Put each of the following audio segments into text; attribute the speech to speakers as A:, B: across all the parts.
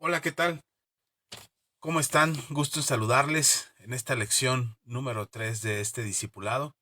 A: Hola, ¿qué tal? ¿Cómo están? Gusto en saludarles en esta lección número 3 de este discipulado.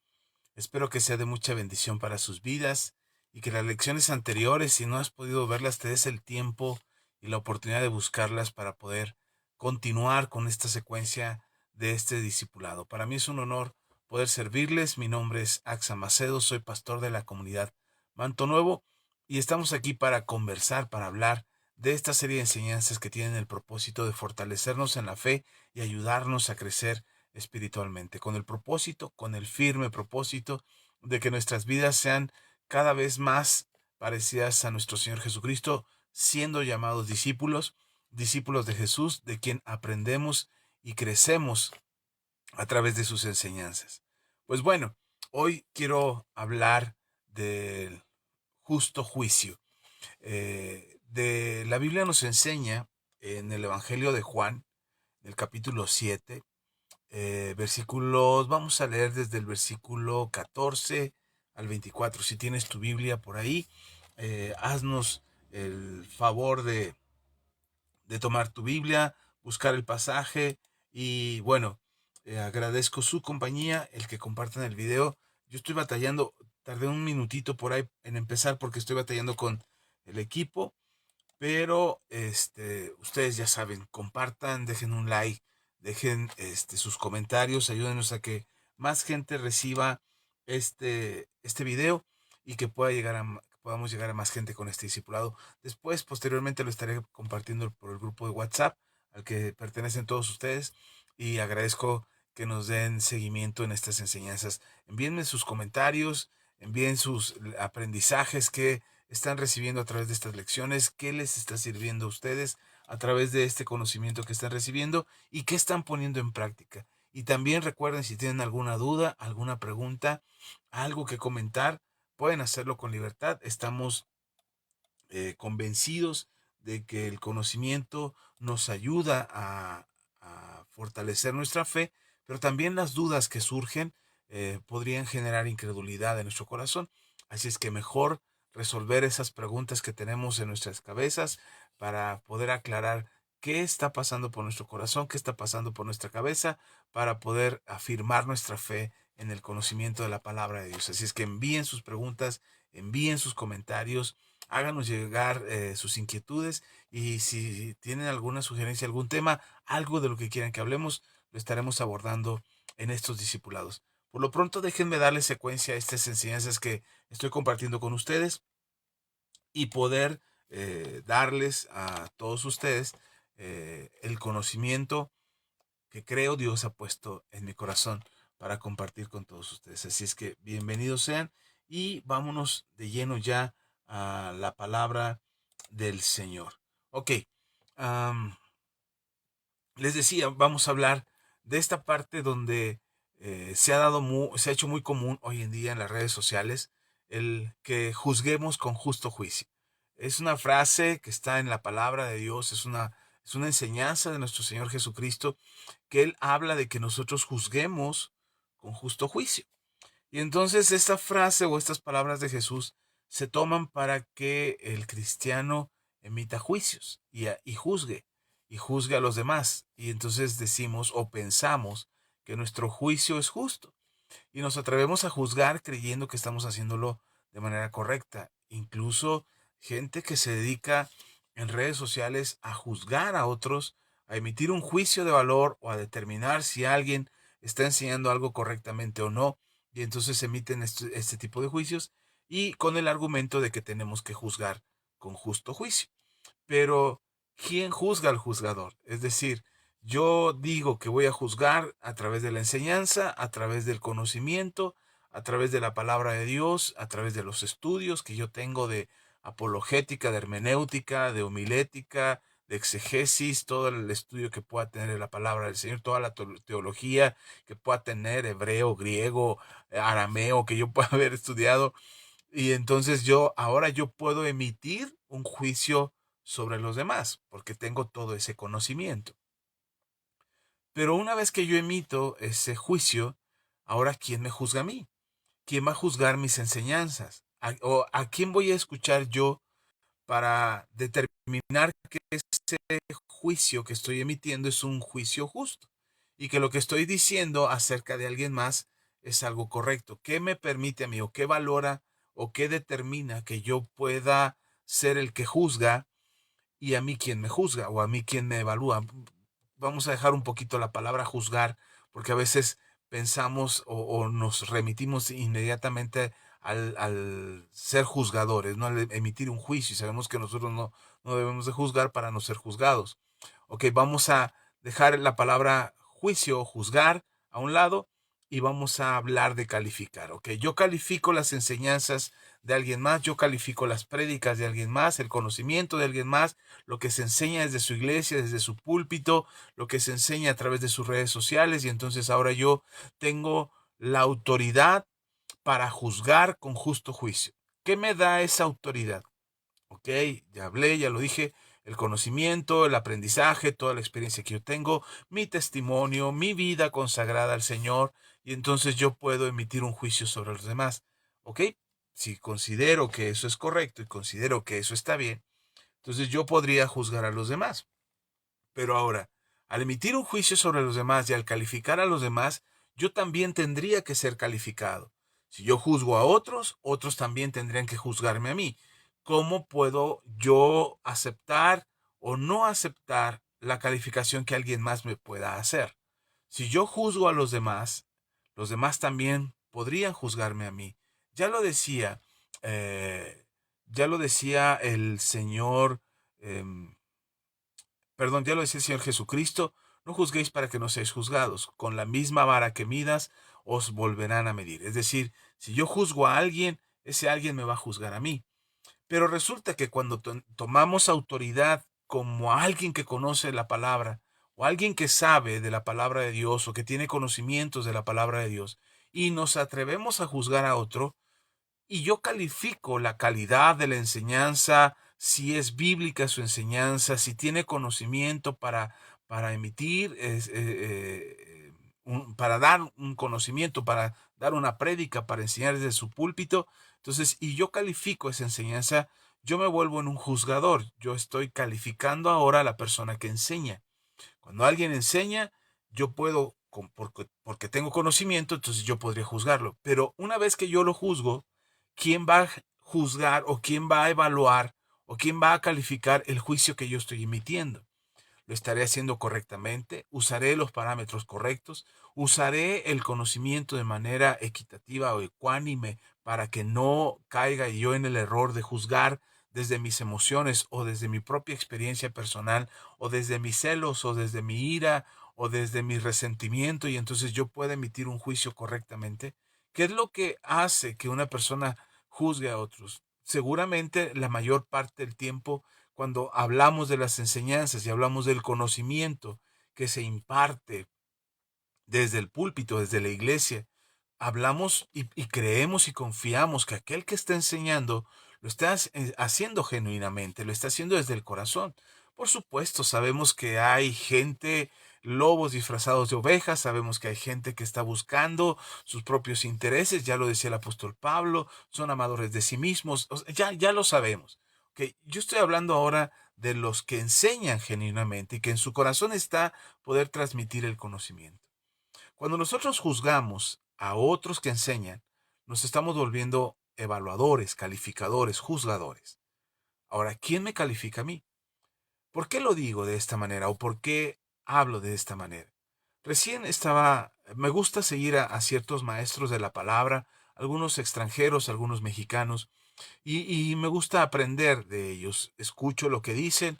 A: Espero que sea de mucha bendición para sus vidas y que las lecciones anteriores, si no has podido verlas, te des el tiempo y la oportunidad de buscarlas para poder continuar con esta secuencia de este discipulado. Para mí es un honor poder servirles. Mi nombre es Axa Macedo, soy pastor de la comunidad Manto Nuevo y estamos aquí para conversar, para hablar de esta serie de enseñanzas que tienen el propósito de fortalecernos en la fe y ayudarnos a crecer espiritualmente, con el propósito, con el firme propósito de que nuestras vidas sean cada vez más parecidas a nuestro Señor Jesucristo, siendo llamados discípulos, discípulos de Jesús, de quien aprendemos y crecemos a través de sus enseñanzas. Pues bueno, hoy quiero hablar del justo juicio. De la Biblia nos enseña en el Evangelio de Juan, el capítulo 7, versículos, vamos a leer desde el versículo 14 al 24. Si tienes tu Biblia por ahí, haznos el favor de tomar tu Biblia, buscar el pasaje y bueno, agradezco su compañía, el que compartan el video. Yo estoy batallando, tardé un minutito por ahí en empezar porque estoy batallando con el equipo, pero ustedes ya saben, compartan, dejen un like, dejen sus comentarios, ayúdenos a que más gente reciba este video y que podamos llegar a más gente con este discipulado. Después, posteriormente, lo estaré compartiendo por el grupo de WhatsApp al que pertenecen todos ustedes y agradezco que nos den seguimiento en estas enseñanzas. Envíenme sus comentarios, envíen sus aprendizajes que están recibiendo a través de estas lecciones, qué les está sirviendo a ustedes a través de este conocimiento que están recibiendo y qué están poniendo en práctica. Y también recuerden, si tienen alguna duda, alguna pregunta, algo que comentar, pueden hacerlo con libertad. Estamos convencidos de que el conocimiento nos ayuda a fortalecer nuestra fe, pero también las dudas que surgen podrían generar incredulidad en nuestro corazón. Así es que mejor resolver esas preguntas que tenemos en nuestras cabezas para poder aclarar qué está pasando por nuestro corazón, qué está pasando por nuestra cabeza, para poder afirmar nuestra fe en el conocimiento de la palabra de Dios. Así es que envíen sus preguntas, envíen sus comentarios, háganos llegar sus inquietudes y si tienen alguna sugerencia, algún tema, algo de lo que quieran que hablemos, lo estaremos abordando en estos discipulados. Por lo pronto, déjenme darle secuencia a estas enseñanzas que estoy compartiendo con ustedes y poder darles a todos ustedes el conocimiento que creo Dios ha puesto en mi corazón para compartir con todos ustedes. Así es que bienvenidos sean y vámonos de lleno ya a la palabra del Señor. Ok, um, les decía, vamos a hablar de esta parte donde se ha hecho muy común hoy en día en las redes sociales el que juzguemos con justo juicio. Es una frase que está en la palabra de Dios, es una enseñanza de nuestro Señor Jesucristo, que Él habla de que nosotros juzguemos con justo juicio. Y entonces esta frase o estas palabras de Jesús se toman para que el cristiano emita juicios y juzgue a los demás. Y entonces decimos o pensamos que nuestro juicio es justo y nos atrevemos a juzgar creyendo que estamos haciéndolo de manera correcta. Incluso gente que se dedica en redes sociales a juzgar a otros, a emitir un juicio de valor o a determinar si alguien está enseñando algo correctamente o no. Y entonces emiten este tipo de juicios y con el argumento de que tenemos que juzgar con justo juicio. Pero, ¿quién juzga al juzgador? Es decir, yo digo que voy a juzgar a través de la enseñanza, a través del conocimiento, a través de la palabra de Dios, a través de los estudios que yo tengo de apologética, de hermenéutica, de homilética, de exegesis, todo el estudio que pueda tener de la palabra del Señor, toda la teología que pueda tener, hebreo, griego, arameo, que yo pueda haber estudiado, y entonces ahora yo puedo emitir un juicio sobre los demás, porque tengo todo ese conocimiento. Pero una vez que yo emito ese juicio, ahora ¿quién me juzga a mí? ¿Quién va a juzgar mis enseñanzas? ¿O a quién voy a escuchar yo para determinar determinar que ese juicio que estoy emitiendo es un juicio justo y que lo que estoy diciendo acerca de alguien más es algo correcto. ¿Qué me permite a mí o qué valora o qué determina que yo pueda ser el que juzga y a mí quien me juzga o a mí quien me evalúa? Vamos a dejar un poquito la palabra juzgar, porque a veces pensamos o nos remitimos inmediatamente al ser juzgadores, ¿no? Al emitir un juicio, y sabemos que nosotros no debemos de juzgar para no ser juzgados. Ok, vamos a dejar la palabra juicio o juzgar a un lado y vamos a hablar de calificar. Ok, yo califico las enseñanzas de alguien más, yo califico las prédicas de alguien más, el conocimiento de alguien más, lo que se enseña desde su iglesia, desde su púlpito, lo que se enseña a través de sus redes sociales, y entonces ahora yo tengo la autoridad para juzgar con justo juicio. ¿Qué me da esa autoridad? Ok, ya hablé, ya lo dije, el conocimiento, el aprendizaje, toda la experiencia que yo tengo, mi testimonio, mi vida consagrada al Señor, y entonces yo puedo emitir un juicio sobre los demás. Ok, si considero que eso es correcto y considero que eso está bien, entonces yo podría juzgar a los demás. Pero ahora, al emitir un juicio sobre los demás y al calificar a los demás, yo también tendría que ser calificado. Si yo juzgo a otros, otros también tendrían que juzgarme a mí. ¿Cómo puedo yo aceptar o no aceptar la calificación que alguien más me pueda hacer? Si yo juzgo a los demás también podrían juzgarme a mí. Ya lo decía, eh, ya lo decía el Señor. Perdón, ya lo decía el Señor Jesucristo, no juzguéis para que no seáis juzgados. Con la misma vara que midas, os volverán a medir. Es decir, si yo juzgo a alguien, ese alguien me va a juzgar a mí. Pero resulta que cuando tomamos autoridad como alguien que conoce la palabra, o alguien que sabe de la palabra de Dios, o que tiene conocimientos de la palabra de Dios, y nos atrevemos a juzgar a otro, y yo califico la calidad de la enseñanza, si es bíblica su enseñanza, si tiene conocimiento para emitir, para dar un conocimiento, para dar una prédica, para enseñar desde su púlpito. Entonces, y yo califico esa enseñanza, yo me vuelvo en un juzgador. Yo estoy calificando ahora a la persona que enseña. Cuando alguien enseña, yo puedo, porque tengo conocimiento, entonces yo podría juzgarlo. Pero una vez que yo lo juzgo, ¿quién va a juzgar o quién va a evaluar o quién va a calificar el juicio que yo estoy emitiendo? ¿Lo estaré haciendo correctamente? ¿Usaré los parámetros correctos? ¿Usaré el conocimiento de manera equitativa o ecuánime para que no caiga yo en el error de juzgar desde mis emociones o desde mi propia experiencia personal o desde mis celos o desde mi ira o desde mi resentimiento, y entonces yo pueda emitir un juicio correctamente? ¿Qué es lo que hace que una persona juzgue a otros? Seguramente la mayor parte del tiempo, cuando hablamos de las enseñanzas y hablamos del conocimiento que se imparte desde el púlpito, desde la iglesia, hablamos y creemos y confiamos que aquel que está enseñando lo está haciendo genuinamente, lo está haciendo desde el corazón. Por supuesto, sabemos que hay gente, lobos disfrazados de ovejas, sabemos que hay gente que está buscando sus propios intereses, ya lo decía el apóstol Pablo, son amadores de sí mismos, ya lo sabemos. Okay, yo estoy hablando ahora de los que enseñan genuinamente y que en su corazón está poder transmitir el conocimiento. Cuando nosotros juzgamos a otros que enseñan, nos estamos volviendo evaluadores, calificadores, juzgadores. Ahora, ¿quién me califica a mí? ¿Por qué lo digo de esta manera o por qué hablo de esta manera? Me gusta seguir a ciertos maestros de la palabra, algunos extranjeros, algunos mexicanos, y me gusta aprender de ellos. Escucho lo que dicen,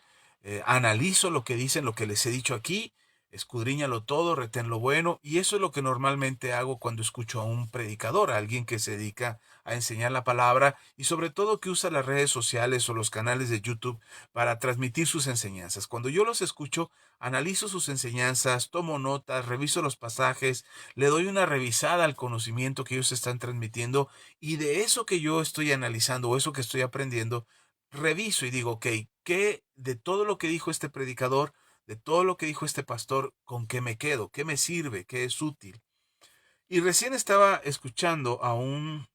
A: analizo lo que dicen, lo que les he dicho aquí, escudriñalo todo, retén lo bueno, y eso es lo que normalmente hago cuando escucho a un predicador, a alguien que se dedica a enseñar la palabra y sobre todo que usa las redes sociales o los canales de YouTube para transmitir sus enseñanzas. Cuando yo los escucho, analizo sus enseñanzas, tomo notas, reviso los pasajes, le doy una revisada al conocimiento que ellos están transmitiendo, y de eso que yo estoy analizando o eso que estoy aprendiendo, reviso y digo, ok, ¿qué de todo lo que dijo este predicador, de todo lo que dijo este pastor, con qué me quedo? ¿Qué me sirve? ¿Qué es útil? Y recién estaba escuchando a un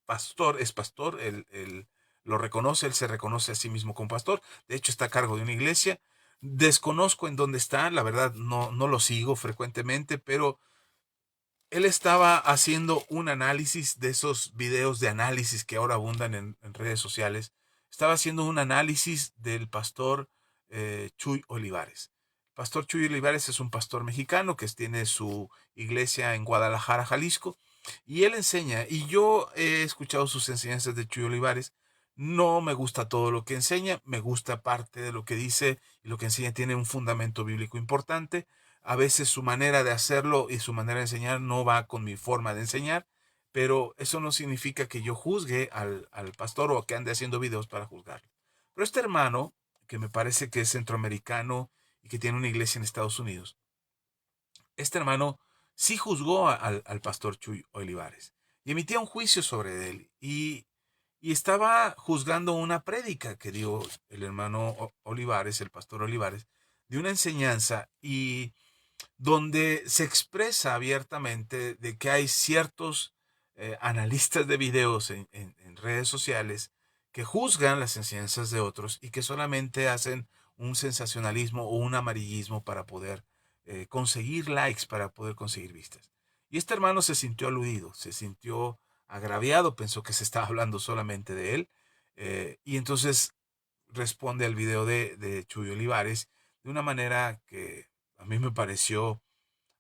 A: pastor, es pastor, lo reconoce, él se reconoce a sí mismo como pastor, de hecho está a cargo de una iglesia. Desconozco en dónde está, la verdad no lo sigo frecuentemente, pero él estaba haciendo un análisis de esos videos de análisis que ahora abundan en redes sociales. Estaba haciendo un análisis del pastor Chuy Olivares. Pastor Chuy Olivares es un pastor mexicano que tiene su iglesia en Guadalajara, Jalisco, y él enseña, y yo he escuchado sus enseñanzas de Chuy Olivares. No me gusta todo lo que enseña, me gusta parte de lo que dice y lo que enseña tiene un fundamento bíblico importante. A veces su manera de hacerlo y su manera de enseñar no va con mi forma de enseñar, pero eso no significa que yo juzgue al pastor o que ande haciendo videos para juzgarlo. Pero este hermano, que me parece que es centroamericano y que tiene una iglesia en Estados Unidos, este hermano sí juzgó al pastor Chuy Olivares y emitía un juicio sobre él y estaba juzgando una prédica que dio el hermano Olivares, el pastor Olivares, de una enseñanza y donde se expresa abiertamente de que hay ciertos analistas de videos en redes sociales que juzgan las enseñanzas de otros y que solamente hacen un sensacionalismo o un amarillismo para poder conseguir likes, para poder conseguir vistas. Y este hermano se sintió aludido, se sintió agraviado, pensó que se estaba hablando solamente de él, y entonces responde al video de Chuy Olivares de una manera que a mí me pareció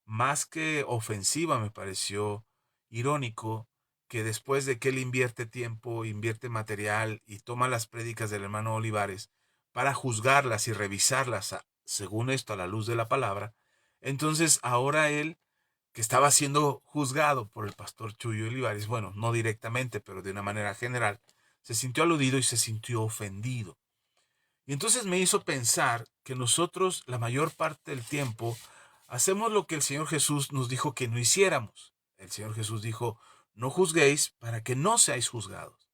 A: más que ofensiva, me pareció irónico que después de que él invierte tiempo, invierte material y toma las prédicas del hermano Olivares para juzgarlas y revisarlas, según esto, a la luz de la palabra, entonces ahora él, que estaba siendo juzgado por el pastor Chuy Olivares, bueno, no directamente, pero de una manera general, se sintió aludido y se sintió ofendido. Y entonces me hizo pensar que nosotros la mayor parte del tiempo hacemos lo que el Señor Jesús nos dijo que no hiciéramos. El Señor Jesús dijo, no juzguéis para que no seáis juzgados.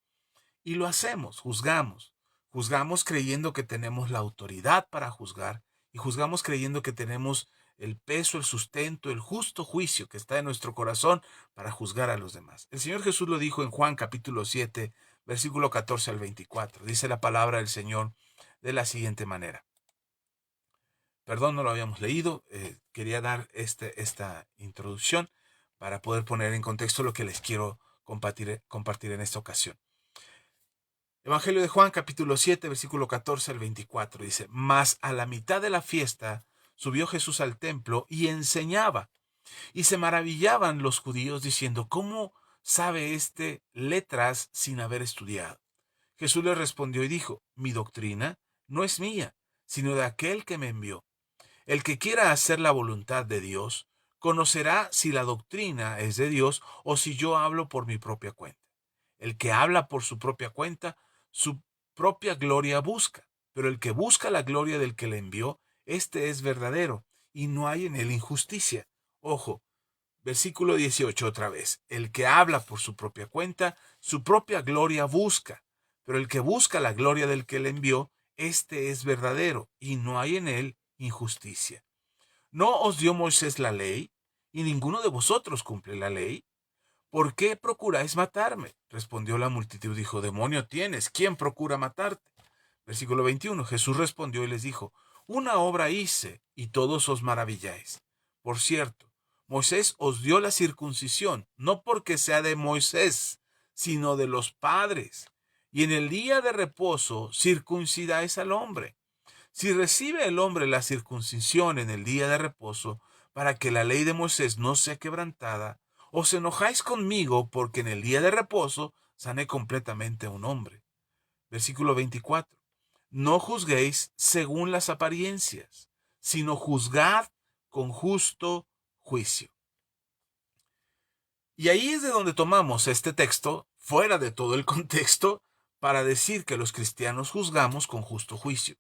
A: Y lo hacemos, juzgamos. Juzgamos creyendo que tenemos la autoridad para juzgar y juzgamos creyendo que tenemos el peso, el sustento, el justo juicio que está en nuestro corazón para juzgar a los demás. El Señor Jesús lo dijo en Juan capítulo 7, versículo 14 al 24. Dice la palabra del Señor de la siguiente manera. Perdón, no lo habíamos leído. Quería dar esta introducción para poder poner en contexto lo que les quiero compartir en esta ocasión. Evangelio de Juan, capítulo 7, versículo 14 al 24. Dice, mas a la mitad de la fiesta subió Jesús al templo y enseñaba. Y se maravillaban los judíos diciendo, ¿cómo sabe este letras sin haber estudiado? Jesús les respondió y dijo, mi doctrina no es mía, sino de aquel que me envió. El que quiera hacer la voluntad de Dios, conocerá si la doctrina es de Dios o si yo hablo por mi propia cuenta. El que habla por su propia cuenta, su propia gloria busca, pero el que busca la gloria del que le envió, este es verdadero, y no hay en él injusticia. Ojo, versículo 18 otra vez. El que habla por su propia cuenta, su propia gloria busca, pero el que busca la gloria del que le envió, este es verdadero, y no hay en él injusticia. ¿No os dio Moisés la ley? ¿Y ninguno de vosotros cumple la ley? ¿Por qué procuráis matarme? Respondió la multitud, dijo, demonio tienes, ¿quién procura matarte? Versículo 21, Jesús respondió y les dijo, una obra hice, y todos os maravilláis. Por cierto, Moisés os dio la circuncisión, no porque sea de Moisés, sino de los padres. Y en el día de reposo circuncidáis al hombre. Si recibe el hombre la circuncisión en el día de reposo, para que la ley de Moisés no sea quebrantada, os enojáis conmigo porque en el día de reposo sané completamente a un hombre. Versículo 24. No juzguéis según las apariencias, sino juzgad con justo juicio. Y ahí es de donde tomamos este texto, fuera de todo el contexto, para decir que los cristianos juzgamos con justo juicio.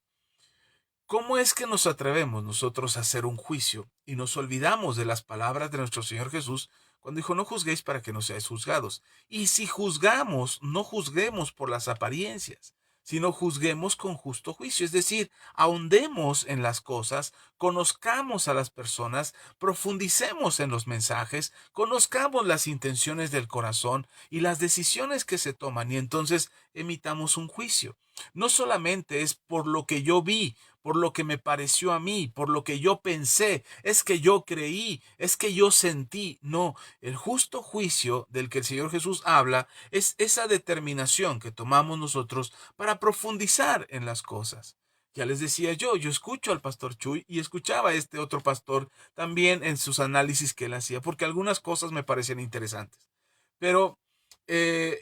A: ¿Cómo es que nos atrevemos nosotros a hacer un juicio y nos olvidamos de las palabras de nuestro Señor Jesús cuando dijo, no juzguéis para que no seáis juzgados? Y si juzgamos, no juzguemos por las apariencias, sino juzguemos con justo juicio. Es decir, ahondemos en las cosas, conozcamos a las personas, profundicemos en los mensajes, conozcamos las intenciones del corazón y las decisiones que se toman, y entonces emitamos un juicio. No solamente es por lo que yo vi, por lo que me pareció a mí, por lo que yo pensé, es que yo creí, es que yo sentí. No, el justo juicio del que el Señor Jesús habla es esa determinación que tomamos nosotros para profundizar en las cosas. Ya les decía yo escucho al pastor Chuy y escuchaba a este otro pastor también en sus análisis que él hacía, porque algunas cosas me parecían interesantes. Pero, eh,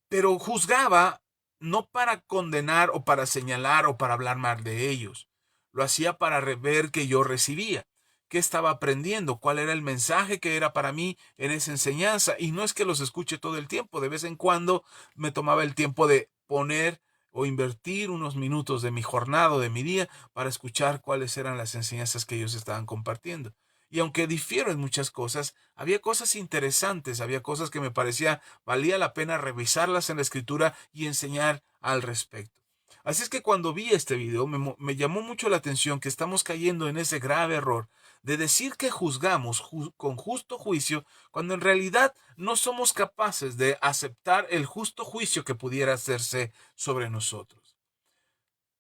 A: pero juzgaba no para condenar o para señalar o para hablar mal de ellos. Lo hacía para ver que yo recibía, qué estaba aprendiendo, cuál era el mensaje que era para mí en esa enseñanza. Y no es que los escuche todo el tiempo, de vez en cuando me tomaba el tiempo de poner o invertir unos minutos de mi jornada o de mi día para escuchar cuáles eran las enseñanzas que ellos estaban compartiendo. Y aunque difiero en muchas cosas, había cosas interesantes, había cosas que me parecía valía la pena revisarlas en la escritura y enseñar al respecto. Así es que cuando vi este video me llamó mucho la atención que estamos cayendo en ese grave error de decir que juzgamos con justo juicio cuando en realidad no somos capaces de aceptar el justo juicio que pudiera hacerse sobre nosotros.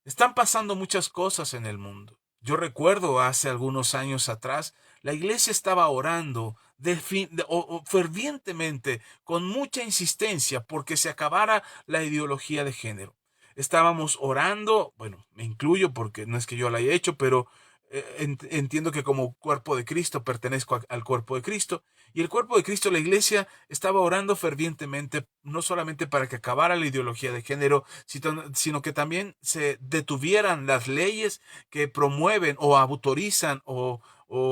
A: Están pasando muchas cosas en el mundo. Yo recuerdo hace algunos años atrás, la iglesia estaba orando fervientemente, con mucha insistencia, porque se acabara la ideología de género. Estábamos orando, bueno, me incluyo porque no es que yo la haya hecho, pero entiendo que como cuerpo de Cristo pertenezco al cuerpo de Cristo, y el cuerpo de Cristo, la iglesia, estaba orando fervientemente, no solamente para que acabara la ideología de género, sino que también se detuvieran las leyes que promueven o autorizan o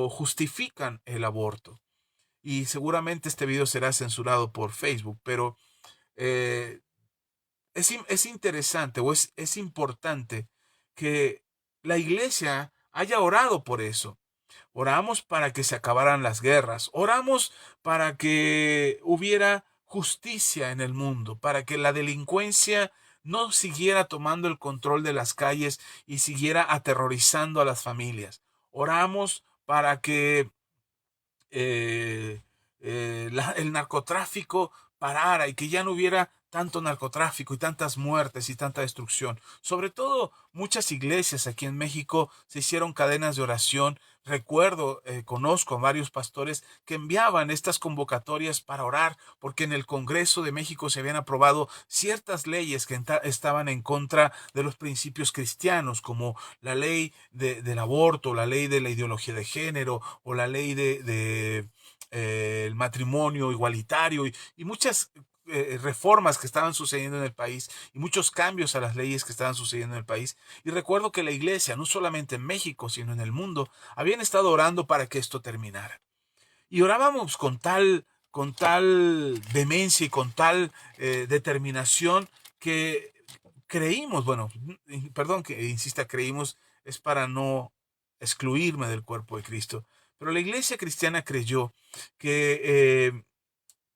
A: justifican el aborto. Y seguramente este video será censurado por Facebook, pero eh, es interesante o es importante que la iglesia haya orado por eso. Oramos para que se acabaran las guerras. Oramos para que hubiera justicia en el mundo, para que la delincuencia no siguiera tomando el control de las calles y siguiera aterrorizando a las familias. Oramos para que el narcotráfico parara y que ya no hubiera tanto narcotráfico y tantas muertes y tanta destrucción. Sobre todo, muchas iglesias aquí en México se hicieron cadenas de oración. Recuerdo, conozco a varios pastores que enviaban estas convocatorias para orar, porque en el Congreso de México se habían aprobado ciertas leyes que estaban en contra de los principios cristianos, como la ley del aborto, la ley de la ideología de género o la ley el matrimonio igualitario y muchas reformas que estaban sucediendo en el país y muchos cambios a las leyes que estaban sucediendo en el país. Y recuerdo que la iglesia, no solamente en México, sino en el mundo, habían estado orando para que esto terminara. Y orábamos con tal demencia y con tal determinación que creímos, bueno, perdón que insista, creímos, es para no excluirme del cuerpo de Cristo, pero la iglesia cristiana creyó que,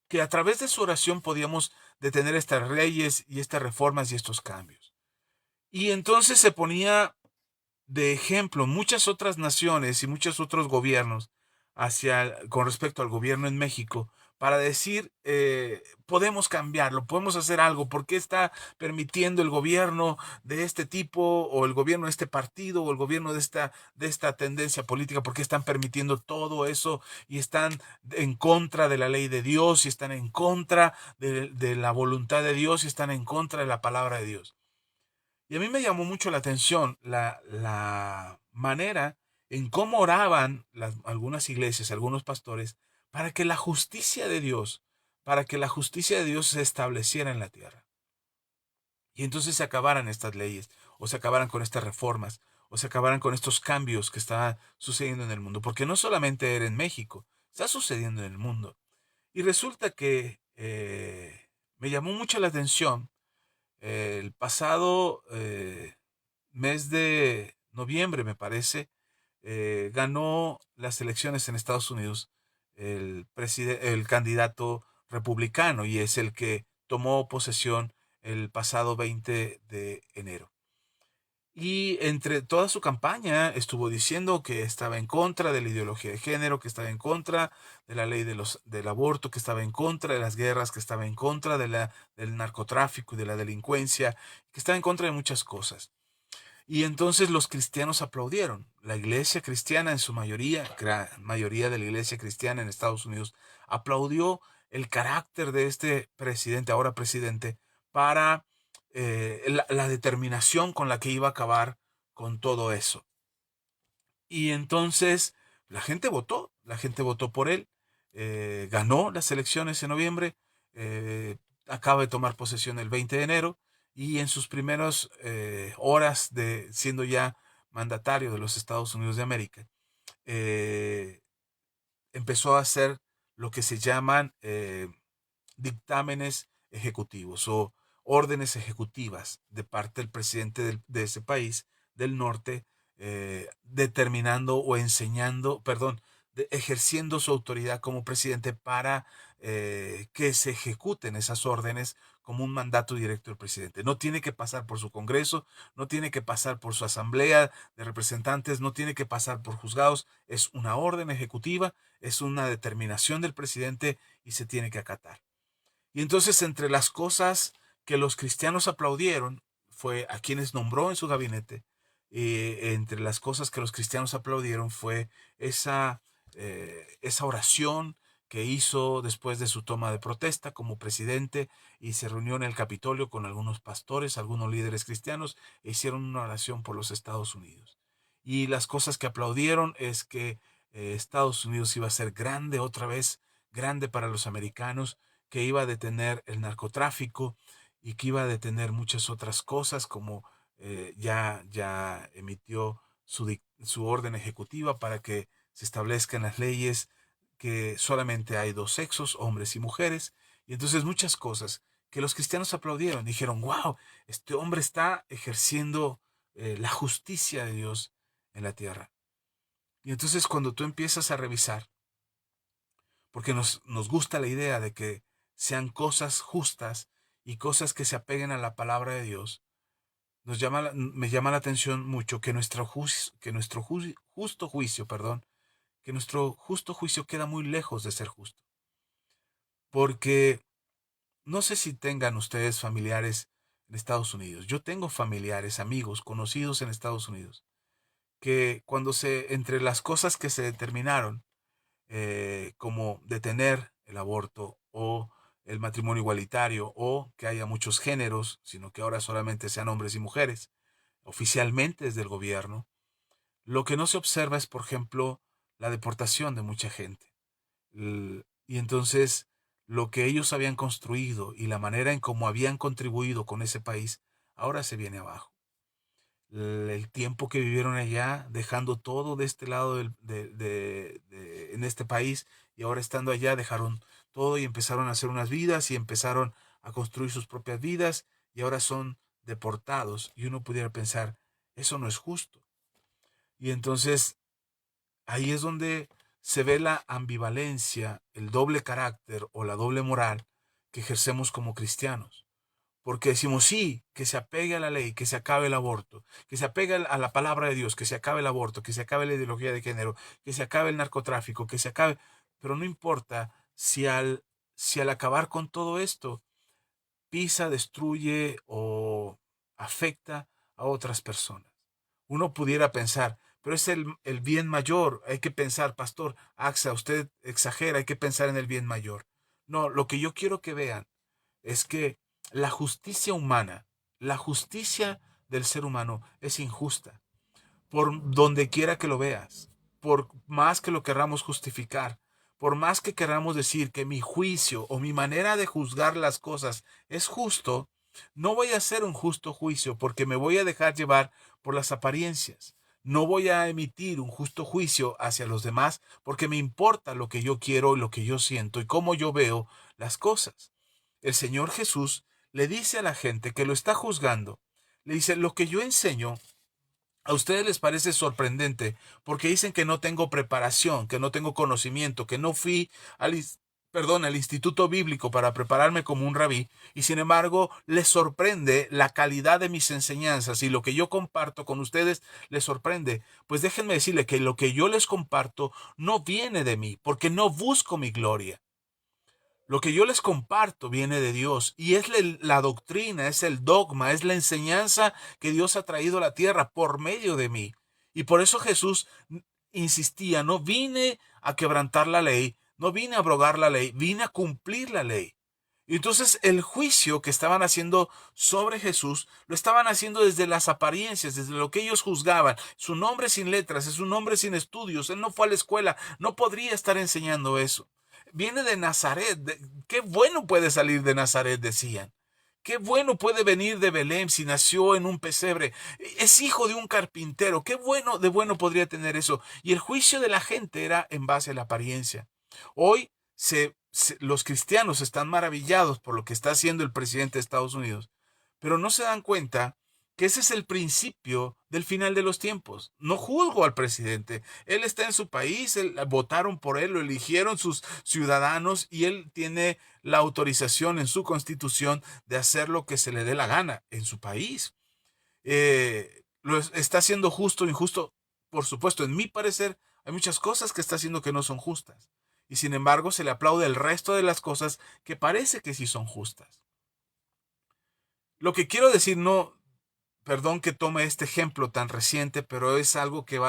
A: que a través de su oración podíamos detener estas leyes y estas reformas y estos cambios. Y entonces se ponía de ejemplo muchas otras naciones y muchos otros gobiernos con respecto al gobierno en México para decir podemos cambiarlo, podemos hacer algo, ¿por qué está permitiendo el gobierno de este tipo o el gobierno de este partido o el gobierno de esta tendencia política? ¿Por qué están permitiendo todo eso y están en contra de la ley de Dios y están en contra de la voluntad de Dios y están en contra de la palabra de Dios? Y a mí me llamó mucho la atención la manera en cómo oraban algunas iglesias, algunos pastores, para que la justicia de Dios, para que la justicia de Dios se estableciera en la tierra. Y entonces se acabaran estas leyes, o se acabaran con estas reformas, o se acabaran con estos cambios que estaban sucediendo en el mundo. Porque no solamente era en México, está sucediendo en el mundo. Y resulta que me llamó mucho la atención el pasado mes de noviembre, me parece, ganó las elecciones en Estados Unidos el candidato republicano y es el que tomó posesión el pasado 20 de enero. Y entre toda su campaña estuvo diciendo que estaba en contra de la ideología de género, que estaba en contra de la ley del aborto, que estaba en contra de las guerras, que estaba en contra del narcotráfico y de la delincuencia, que estaba en contra de muchas cosas. Y entonces los cristianos aplaudieron. La iglesia cristiana en su mayoría, gran mayoría de la iglesia cristiana en Estados Unidos, aplaudió el carácter de este presidente, ahora presidente, para la determinación con la que iba a acabar con todo eso. Y entonces la gente votó por él, ganó las elecciones en noviembre, eh, acaba de tomar posesión el 20 de enero y en sus primeras horas de siendo ya mandatario de los Estados Unidos de América, eh, empezó a hacer lo que se llaman dictámenes ejecutivos o órdenes ejecutivas de parte del presidente de ese país del norte, determinando o enseñando, perdón, ejerciendo su autoridad como presidente para que se ejecuten esas órdenes como un mandato directo del presidente. No tiene que pasar por su Congreso, no tiene que pasar por su Asamblea de Representantes, no tiene que pasar por juzgados, es una orden ejecutiva, es una determinación del presidente y se tiene que acatar. Y entonces entre las cosas que los cristianos aplaudieron fue a quienes nombró en su gabinete. Entre las cosas que los cristianos aplaudieron fue esa oración que hizo después de su toma de protesta como presidente y se reunió en el Capitolio con algunos pastores, algunos líderes cristianos e hicieron una oración por los Estados Unidos. Y las cosas que aplaudieron es que Estados Unidos iba a ser grande otra vez, grande para los americanos, que iba a detener el narcotráfico y que iba a detener muchas otras cosas como ya emitió su orden ejecutiva para que se establezcan las leyes que solamente hay dos sexos, hombres y mujeres, y entonces muchas cosas que los cristianos aplaudieron, dijeron, wow, este hombre está ejerciendo la justicia de Dios en la tierra. Y entonces cuando tú empiezas a revisar, porque nos gusta la idea de que sean cosas justas y cosas que se apeguen a la palabra de Dios, me llama la atención mucho que justo juicio, perdón, que nuestro justo juicio queda muy lejos de ser justo. Porque no sé si tengan ustedes familiares en Estados Unidos. Yo tengo familiares, amigos, conocidos en Estados Unidos, que entre las cosas que se determinaron, como detener el aborto o el matrimonio igualitario o que haya muchos géneros, sino que ahora solamente sean hombres y mujeres, oficialmente desde el gobierno. Lo que no se observa es, por ejemplo, la deportación de mucha gente. Y entonces lo que ellos habían construido y la manera en cómo habían contribuido con ese país, ahora se viene abajo. El tiempo que vivieron allá, dejando todo de este lado en este país, y ahora estando allá dejaron todo y empezaron a hacer unas vidas y empezaron a construir sus propias vidas y ahora son deportados. Y uno pudiera pensar, eso no es justo. Y entonces ahí es donde se ve la ambivalencia, el doble carácter o la doble moral que ejercemos como cristianos. Porque decimos, sí, que se apegue a la ley, que se acabe el aborto, que se apegue a la palabra de Dios, que se acabe el aborto, que se acabe la ideología de género, que se acabe el narcotráfico, que se acabe... Pero no importa si al acabar con todo esto pisa, destruye o afecta a otras personas. Uno pudiera pensar, pero es el bien mayor. Hay que pensar, pastor, Axa, usted exagera, hay que pensar en el bien mayor. No, lo que yo quiero que vean es que la justicia humana, la justicia del ser humano es injusta, por donde quiera que lo veas, por más que lo querramos justificar, por más que queramos decir que mi juicio o mi manera de juzgar las cosas es justo, no voy a hacer un justo juicio porque me voy a dejar llevar por las apariencias. No voy a emitir un justo juicio hacia los demás porque me importa lo que yo quiero y lo que yo siento y cómo yo veo las cosas. El Señor Jesús le dice a la gente que lo está juzgando, le dice, lo que yo enseño a ustedes les parece sorprendente porque dicen que no tengo preparación, que no tengo conocimiento, que no fui al perdón, el instituto bíblico para prepararme como un rabí, y sin embargo les sorprende la calidad de mis enseñanzas y lo que yo comparto con ustedes les sorprende. Pues déjenme decirle que lo que yo les comparto no viene de mí, porque no busco mi gloria. Lo que yo les comparto viene de Dios y es la doctrina, es el dogma, es la enseñanza que Dios ha traído a la tierra por medio de mí. Y por eso Jesús insistía, no vine a quebrantar la ley, no vine a abrogar la ley, vine a cumplir la ley. Y entonces el juicio que estaban haciendo sobre Jesús lo estaban haciendo desde las apariencias, desde lo que ellos juzgaban. Su nombre sin letras, es un hombre sin estudios, él no fue a la escuela, no podría estar enseñando eso. Viene de Nazaret, qué bueno puede salir de Nazaret, decían. Qué bueno puede venir de Belén si nació en un pesebre. Es hijo de un carpintero. Qué bueno de bueno podría tener eso. Y el juicio de la gente era en base a la apariencia. Hoy los cristianos están maravillados por lo que está haciendo el presidente de Estados Unidos, pero no se dan cuenta que ese es el principio del final de los tiempos. No juzgo al presidente. Él está en su país, votaron por él, lo eligieron sus ciudadanos y él tiene la autorización en su constitución de hacer lo que se le dé la gana en su país. Lo está haciendo justo o injusto. Por supuesto, en mi parecer, hay muchas cosas que está haciendo que no son justas. Y sin embargo, se le aplaude el resto de las cosas que parece que sí son justas. Lo que quiero decir, no, perdón que tome este ejemplo tan reciente, pero es algo que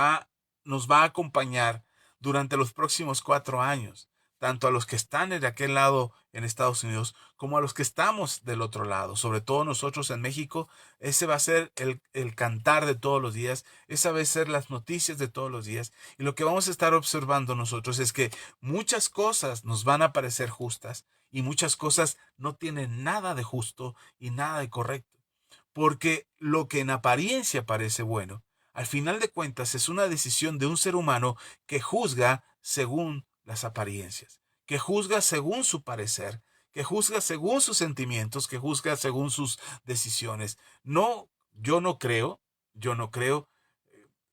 A: nos va a acompañar durante los próximos 4 años, tanto a los que están de aquel lado en Estados Unidos como a los que estamos del otro lado, sobre todo nosotros en México. Ese va a ser el cantar de todos los días, esa va a ser las noticias de todos los días, y lo que vamos a estar observando nosotros es que muchas cosas nos van a parecer justas y muchas cosas no tienen nada de justo y nada de correcto. Porque lo que en apariencia parece bueno, al final de cuentas es una decisión de un ser humano que juzga según las apariencias, que juzga según su parecer, que juzga según sus sentimientos, que juzga según sus decisiones. No, yo no creo.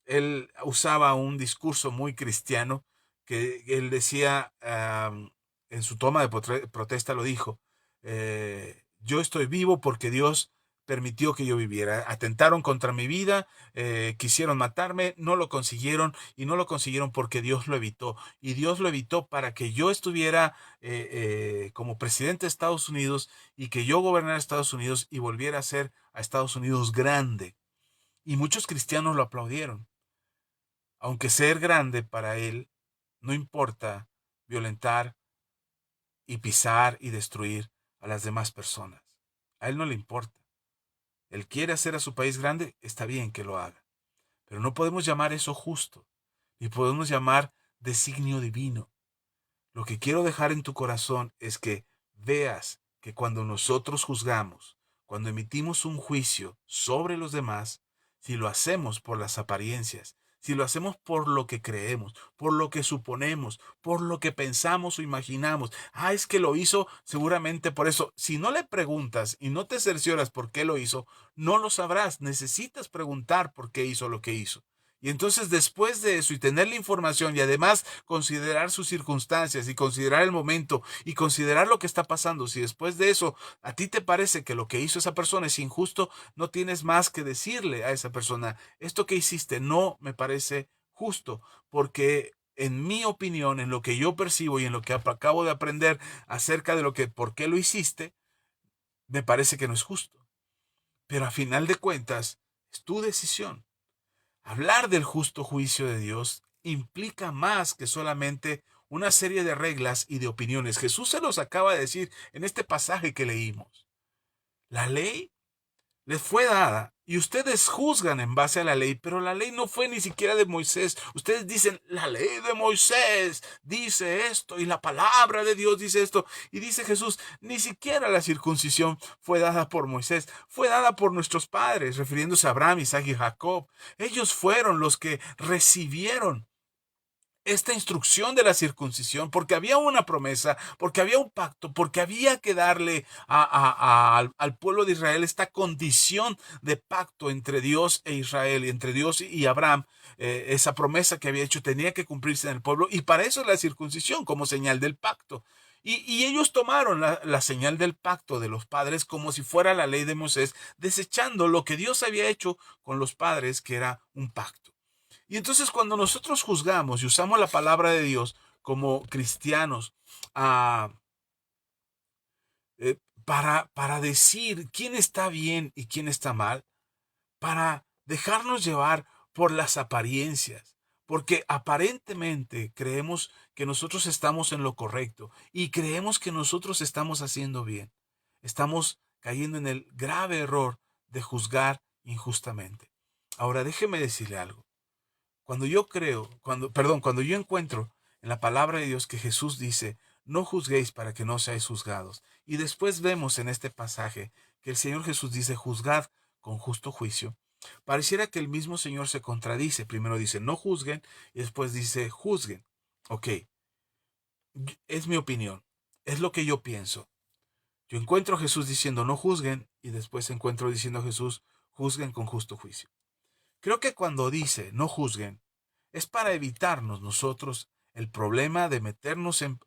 A: Él usaba un discurso muy cristiano que él decía, en su toma de protesta lo dijo, yo estoy vivo porque Dios permitió que yo viviera. Atentaron contra mi vida, quisieron matarme, no lo consiguieron y no lo consiguieron porque Dios lo evitó. Y Dios lo evitó para que yo estuviera como presidente de Estados Unidos y que yo gobernara Estados Unidos y volviera a ser a Estados Unidos grande. Y muchos cristianos lo aplaudieron. Aunque ser grande para él no importa violentar y pisar y destruir a las demás personas. A él no le importa. Él quiere hacer a su país grande, está bien que lo haga. Pero no podemos llamar eso justo, ni podemos llamar designio divino. Lo que quiero dejar en tu corazón es que veas que cuando nosotros juzgamos, cuando emitimos un juicio sobre los demás, si lo hacemos por las apariencias, si lo hacemos por lo que creemos, por lo que suponemos, por lo que pensamos o imaginamos, es que lo hizo seguramente por eso. Si no le preguntas y no te cercioras por qué lo hizo, no lo sabrás. Necesitas preguntar por qué hizo lo que hizo. Y entonces después de eso y tener la información y además considerar sus circunstancias y considerar el momento y considerar lo que está pasando, si después de eso a ti te parece que lo que hizo esa persona es injusto, no tienes más que decirle a esa persona, esto que hiciste no me parece justo, porque en mi opinión, en lo que yo percibo y en lo que acabo de aprender acerca de por qué lo hiciste, me parece que no es justo. Pero a final de cuentas, es tu decisión. Hablar del justo juicio de Dios implica más que solamente una serie de reglas y de opiniones. Jesús se los acaba de decir en este pasaje que leímos. La ley les fue dada y ustedes juzgan en base a la ley, pero la ley no fue ni siquiera de Moisés. Ustedes dicen, la ley de Moisés dice esto y la palabra de Dios dice esto. Y dice Jesús, ni siquiera la circuncisión fue dada por Moisés, fue dada por nuestros padres, refiriéndose a Abraham, Isaac y Jacob. Ellos fueron los que recibieron esta instrucción de la circuncisión, porque había una promesa, porque había un pacto, porque había que darle al pueblo de Israel esta condición de pacto entre Dios e Israel, y entre Dios y Abraham. Esa promesa que había hecho tenía que cumplirse en el pueblo, y para eso es la circuncisión, como señal del pacto. Y ellos tomaron la señal del pacto de los padres como si fuera la ley de Moisés, desechando lo que Dios había hecho con los padres, que era un pacto. Y entonces cuando nosotros juzgamos y usamos la palabra de Dios como cristianos, ah, para decir quién está bien y quién está mal, para dejarnos llevar por las apariencias, porque aparentemente creemos que nosotros estamos en lo correcto y creemos que nosotros estamos haciendo bien. Estamos cayendo en el grave error de juzgar injustamente. Ahora déjeme decirle algo. Cuando yo encuentro en la palabra de Dios que Jesús dice, no juzguéis para que no seáis juzgados. Y después vemos en este pasaje que el Señor Jesús dice, juzgad con justo juicio. Pareciera que el mismo Señor se contradice. Primero dice, no juzguen, y después dice, juzguen. Ok, es mi opinión, es lo que yo pienso. Yo encuentro a Jesús diciendo, no juzguen, y después encuentro diciendo a Jesús, juzguen con justo juicio. Creo que cuando dice, no juzguen, es para evitarnos nosotros el problema de meternos en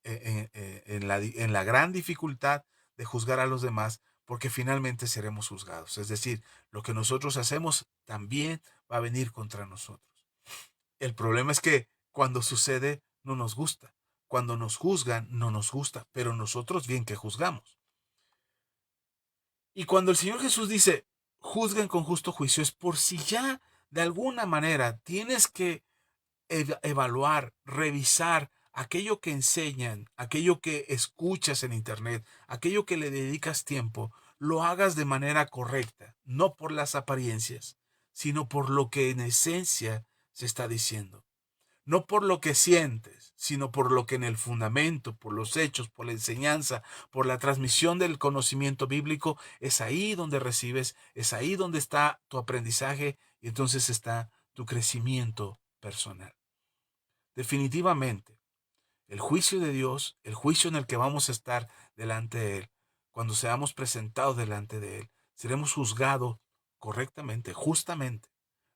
A: la gran dificultad de juzgar a los demás, porque finalmente seremos juzgados. Es decir, lo que nosotros hacemos también va a venir contra nosotros. El problema es que cuando sucede no nos gusta. Cuando nos juzgan no nos gusta, pero nosotros bien que juzgamos. Y cuando el Señor Jesús dice, juzguen con justo juicio, es por si ya de alguna manera tienes que evaluar, revisar aquello que enseñan, aquello que escuchas en internet, aquello que le dedicas tiempo, lo hagas de manera correcta, no por las apariencias, sino por lo que en esencia se está diciendo. No por lo que sientes, sino por lo que en el fundamento, por los hechos, por la enseñanza, por la transmisión del conocimiento bíblico, es ahí donde recibes, es ahí donde está tu aprendizaje y entonces está tu crecimiento personal. Definitivamente, el juicio de Dios, el juicio en el que vamos a estar delante de Él, cuando seamos presentados delante de Él, seremos juzgados correctamente, justamente.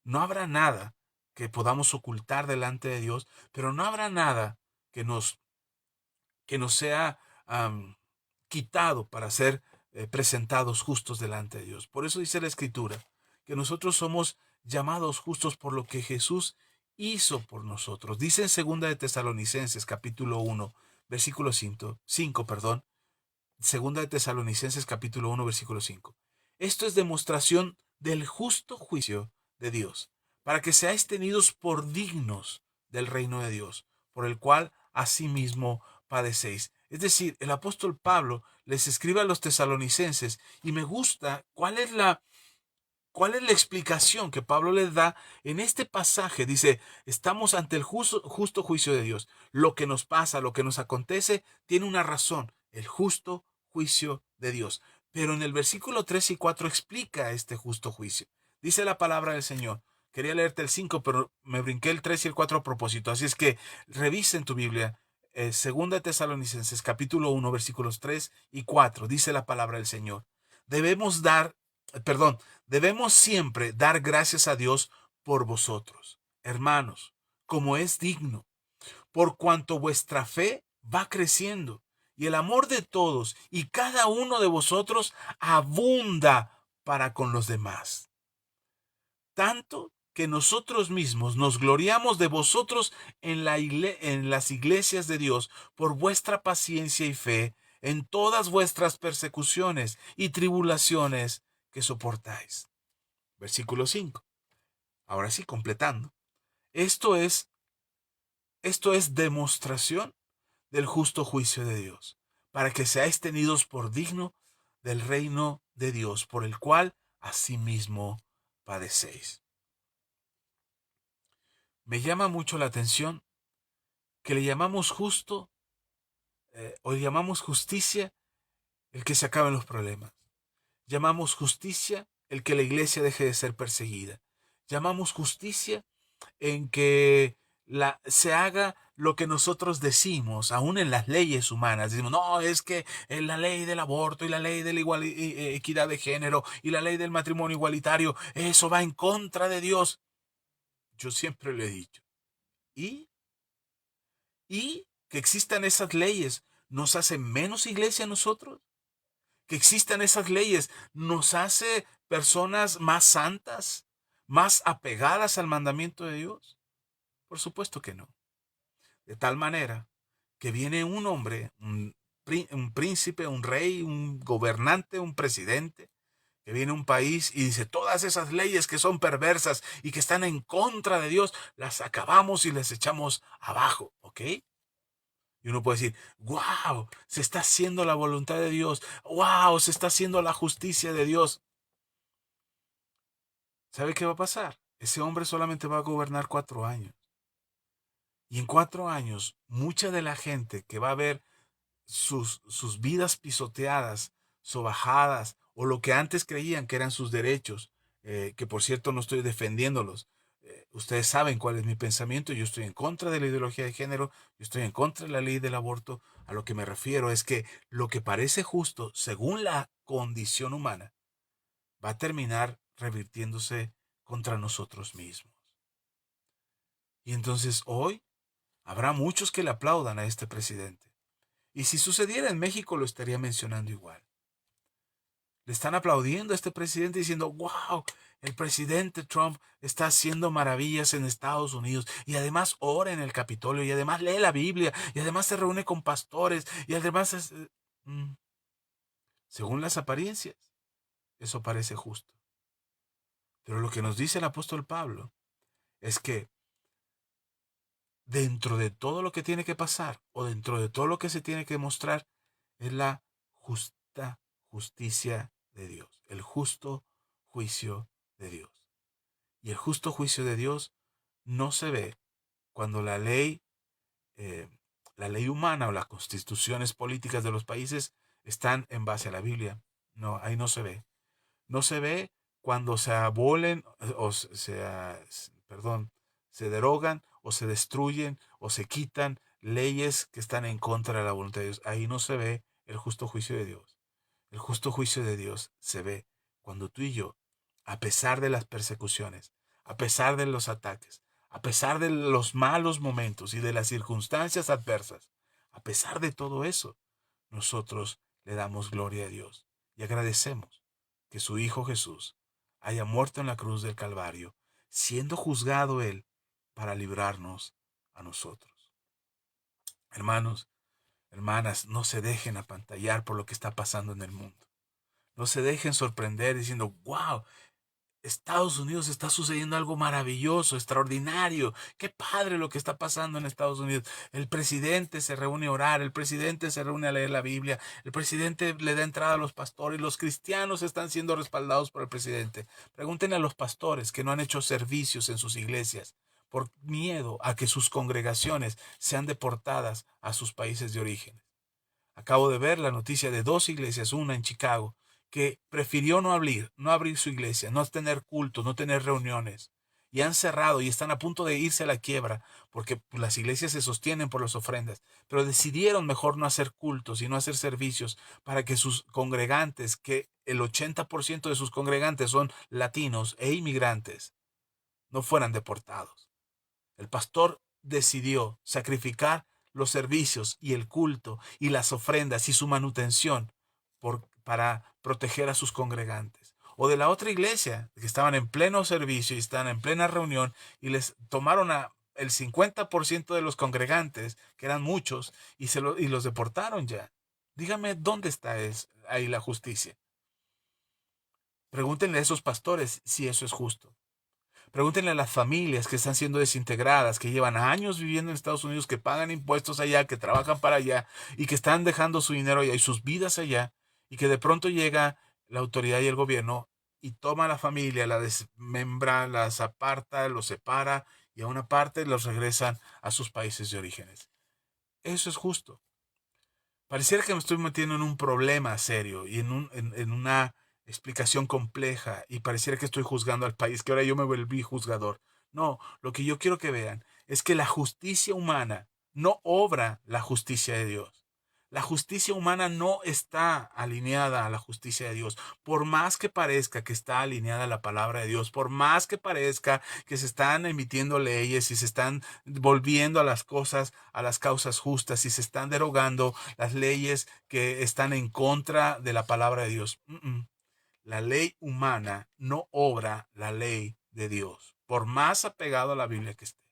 A: No habrá nada que podamos ocultar delante de Dios, pero no habrá nada que nos sea quitado para ser presentados justos delante de Dios. Por eso dice la Escritura que nosotros somos llamados justos por lo que Jesús hizo por nosotros. Dice en 2 de Tesalonicenses capítulo 1, versículo 5, perdón, 2 de Tesalonicenses capítulo 1, versículo 5. Esto es demostración del justo juicio de Dios, para que seáis tenidos por dignos del reino de Dios, por el cual asimismo padecéis. Es decir, el apóstol Pablo les escribe a los tesalonicenses y me gusta cuál es la explicación que Pablo les da en este pasaje. Dice, estamos ante el justo juicio de Dios. Lo que nos pasa, lo que nos acontece, tiene una razón, el justo juicio de Dios. Pero en el versículo 3 y 4 explica este justo juicio. Dice la palabra del Señor. Quería leerte el 5, pero me brinqué el 3 y el 4 a propósito. Así es que revisa en tu Biblia. Segunda de Tesalonicenses, capítulo 1, versículos 3 y 4. Dice la palabra del Señor. Debemos dar, perdón, Debemos siempre dar gracias a Dios por vosotros, hermanos, como es digno, por cuanto vuestra fe va creciendo y el amor de todos y cada uno de vosotros abunda para con los demás. Tanto que nosotros mismos nos gloriamos de vosotros en las iglesias de Dios por vuestra paciencia y fe en todas vuestras persecuciones y tribulaciones que soportáis. Versículo 5. Ahora sí, completando. Esto es, esto es demostración del justo juicio de Dios, para que seáis tenidos por digno del reino de Dios, por el cual asimismo padecéis. Me llama mucho la atención que le llamamos justo o le llamamos justicia el que se acaben los problemas. Llamamos justicia el que la iglesia deje de ser perseguida. Llamamos justicia en que se haga lo que nosotros decimos, aún en las leyes humanas. Decimos, no, es que en la ley del aborto y la ley de la equidad de género y la ley del matrimonio igualitario, eso va en contra de Dios. Yo siempre le he dicho. Y que existan esas leyes ¿nos hace menos iglesia a nosotros? Que existan esas leyes, ¿nos hace personas más santas, más apegadas al mandamiento de Dios? Por supuesto que no. De tal manera que viene un hombre, un príncipe, un rey, un gobernante, un presidente, que viene a un país y dice, todas esas leyes que son perversas y que están en contra de Dios, las acabamos y las echamos abajo, ¿ok? Y uno puede decir, wow, se está haciendo la voluntad de Dios, wow, se está haciendo la justicia de Dios. ¿Sabe qué va a pasar? Ese hombre solamente va a gobernar 4 años. Y en 4 años, mucha de la gente que va a ver sus vidas pisoteadas, sobajadas, o lo que antes creían que eran sus derechos, que por cierto no estoy defendiéndolos. Ustedes saben cuál es mi pensamiento, yo estoy en contra de la ideología de género, yo estoy en contra de la ley del aborto. A lo que me refiero es que lo que parece justo, según la condición humana, va a terminar revirtiéndose contra nosotros mismos. Y entonces hoy habrá muchos que le aplaudan a este presidente. Y si sucediera en México lo estaría mencionando igual. Le están aplaudiendo a este presidente diciendo, wow, el presidente Trump está haciendo maravillas en Estados Unidos y además ora en el Capitolio y además lee la Biblia y además se reúne con pastores y además según las apariencias, eso parece justo. Pero lo que nos dice el apóstol Pablo es que dentro de todo lo que tiene que pasar o dentro de todo lo que se tiene que mostrar es la justa justicia de Dios, el justo juicio de Dios. Y el justo juicio de Dios no se ve cuando eh, la ley humana o las constituciones políticas de los países están en base a la Biblia. No, ahí no se ve. No se ve cuando se abolen perdón, se derogan o se destruyen o se quitan leyes que están en contra de la voluntad de Dios. Ahí no se ve el justo juicio de Dios. El justo juicio de Dios se ve cuando tú y yo, a pesar de las persecuciones, a pesar de los ataques, a pesar de los malos momentos y de las circunstancias adversas, a pesar de todo eso, nosotros le damos gloria a Dios y agradecemos que su Hijo Jesús haya muerto en la cruz del Calvario, siendo juzgado Él para librarnos a nosotros. Hermanos, hermanas, no se dejen apantallar por lo que está pasando en el mundo. No se dejen sorprender diciendo, wow, Estados Unidos está sucediendo algo maravilloso, extraordinario. Qué padre lo que está pasando en Estados Unidos. El presidente se reúne a orar, el presidente se reúne a leer la Biblia, el presidente le da entrada a los pastores, los cristianos están siendo respaldados por el presidente. Pregúntenle a los pastores que no han hecho servicios en sus iglesias por miedo a que sus congregaciones sean deportadas a sus países de origen. Acabo de ver la noticia de 2 iglesias, una en Chicago, que prefirió no abrir su iglesia, no tener cultos, no tener reuniones. Y han cerrado y están a punto de irse a la quiebra, porque las iglesias se sostienen por las ofrendas. Pero decidieron mejor no hacer cultos y no hacer servicios para que sus congregantes, que el 80% de sus congregantes son latinos e inmigrantes, no fueran deportados. El pastor decidió sacrificar los servicios y el culto y las ofrendas y su manutención para proteger a sus congregantes. O de la otra iglesia, que estaban en pleno servicio y están en plena reunión y les tomaron el 50% de los congregantes, que eran muchos, y los deportaron ya. Dígame, ¿dónde está ahí la justicia? Pregúntenle a esos pastores si eso es justo. Pregúntenle a las familias que están siendo desintegradas, que llevan años viviendo en Estados Unidos, que pagan impuestos allá, que trabajan para allá y que están dejando su dinero allá y sus vidas allá, y que de pronto llega la autoridad y el gobierno y toma a la familia, la desmembra, las aparta, los separa y a una parte los regresan a sus países de orígenes. Eso es justo. Pareciera que me estoy metiendo en un problema serio y en una explicación compleja y pareciera que estoy juzgando al país, que ahora yo me volví juzgador. No, lo que yo quiero que vean es que la justicia humana no obra la justicia de Dios. La justicia humana no está alineada a la justicia de Dios. Por más que parezca que está alineada a la palabra de Dios, por más que parezca que se están emitiendo leyes y se están volviendo a las cosas, a las causas justas y se están derogando las leyes que están en contra de la palabra de Dios. La ley humana no obra la ley de Dios, por más apegado a la Biblia que esté.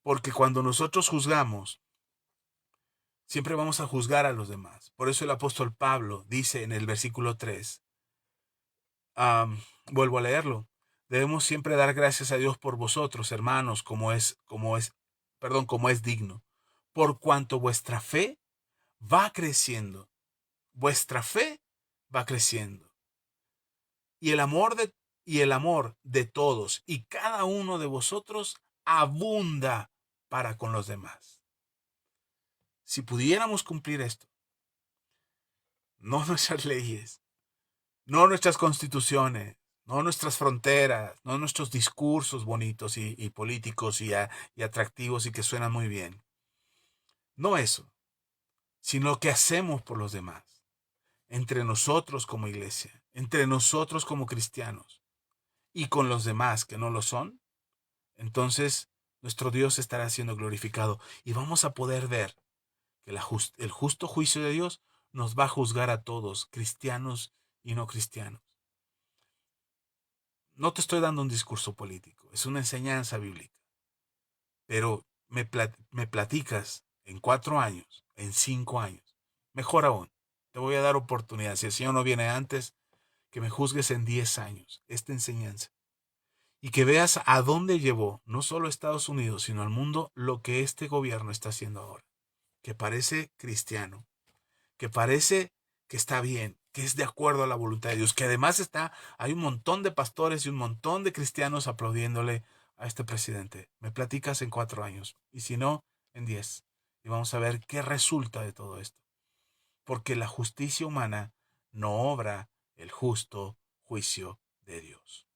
A: Porque cuando nosotros juzgamos, siempre vamos a juzgar a los demás. Por eso el apóstol Pablo dice en el versículo 3, vuelvo a leerlo, debemos siempre dar gracias a Dios por vosotros, hermanos, como es digno, por cuanto vuestra fe va creciendo, vuestra fe va creciendo, y el amor de todos y cada uno de vosotros abunda para con los demás. Si pudiéramos cumplir esto, no nuestras leyes, no nuestras constituciones, no nuestras fronteras, no nuestros discursos bonitos y políticos y atractivos y que suenan muy bien. No eso, sino lo que hacemos por los demás, entre nosotros como iglesia, entre nosotros como cristianos y con los demás que no lo son. Entonces nuestro Dios estará siendo glorificado y vamos a poder ver que el justo juicio de Dios nos va a juzgar a todos, cristianos y no cristianos. No te estoy dando un discurso político, es una enseñanza bíblica. Pero me platicas en 4 años, en 5 años. Mejor aún, te voy a dar oportunidad. Si el Señor no viene antes, que me juzgues en 10 años esta enseñanza. Y que veas a dónde llevó, no solo a Estados Unidos, sino al mundo, lo que este gobierno está haciendo ahora. Que parece cristiano, que parece que está bien, que es de acuerdo a la voluntad de Dios, que además hay un montón de pastores y un montón de cristianos aplaudiéndole a este presidente. Me platicas en 4 años, y si no, en 10. Y vamos a ver qué resulta de todo esto. Porque la justicia humana no obra el justo juicio de Dios.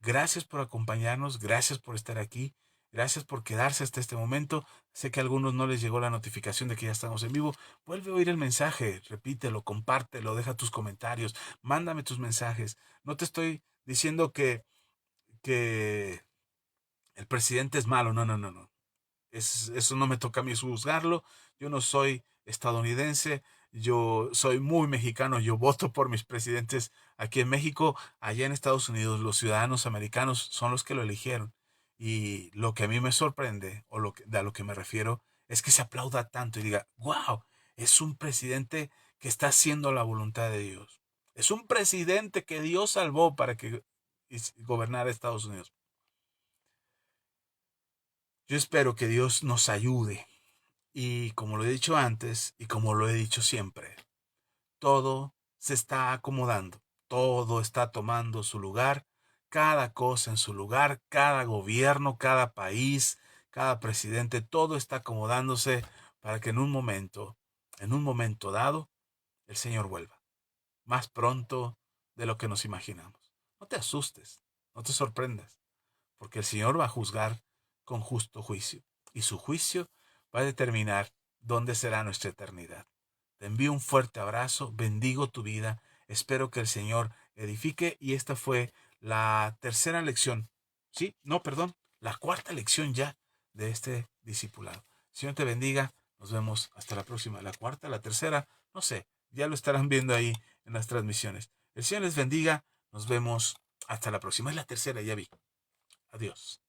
A: Gracias por acompañarnos, gracias por estar aquí, gracias por quedarse hasta este momento. Sé que a algunos no les llegó la notificación de que ya estamos en vivo. Vuelve a oír el mensaje, repítelo, compártelo, deja tus comentarios, mándame tus mensajes. No te estoy diciendo que el presidente es malo, no, no, no, no. Eso no me toca a mí juzgarlo. Yo no soy estadounidense, yo soy muy mexicano, yo voto por mis presidentes aquí en México. Allá en Estados Unidos los ciudadanos americanos son los que lo eligieron. Y lo que a mí me sorprende, o a lo que me refiero, es que se aplauda tanto y diga, wow, es un presidente que está haciendo la voluntad de Dios. Es un presidente que Dios salvó para que gobernara Estados Unidos. Yo espero que Dios nos ayude. Y como lo he dicho antes y como lo he dicho siempre, todo se está acomodando, todo está tomando su lugar, cada cosa en su lugar, cada gobierno, cada país, cada presidente, todo está acomodándose para que en un momento dado, el Señor vuelva, más pronto de lo que nos imaginamos. No te asustes, no te sorprendas, porque el Señor va a juzgar con justo juicio, y su juicio va a determinar dónde será nuestra eternidad. Te envío un fuerte abrazo, bendigo tu vida, espero que el Señor edifique, y esta fue la tercera lección, sí, no, perdón, la cuarta lección ya de este discipulado. Señor te bendiga, nos vemos hasta la próxima, la cuarta, la tercera, no sé, ya lo estarán viendo ahí en las transmisiones. El Señor les bendiga, nos vemos hasta la próxima, es la tercera, ya vi. Adiós.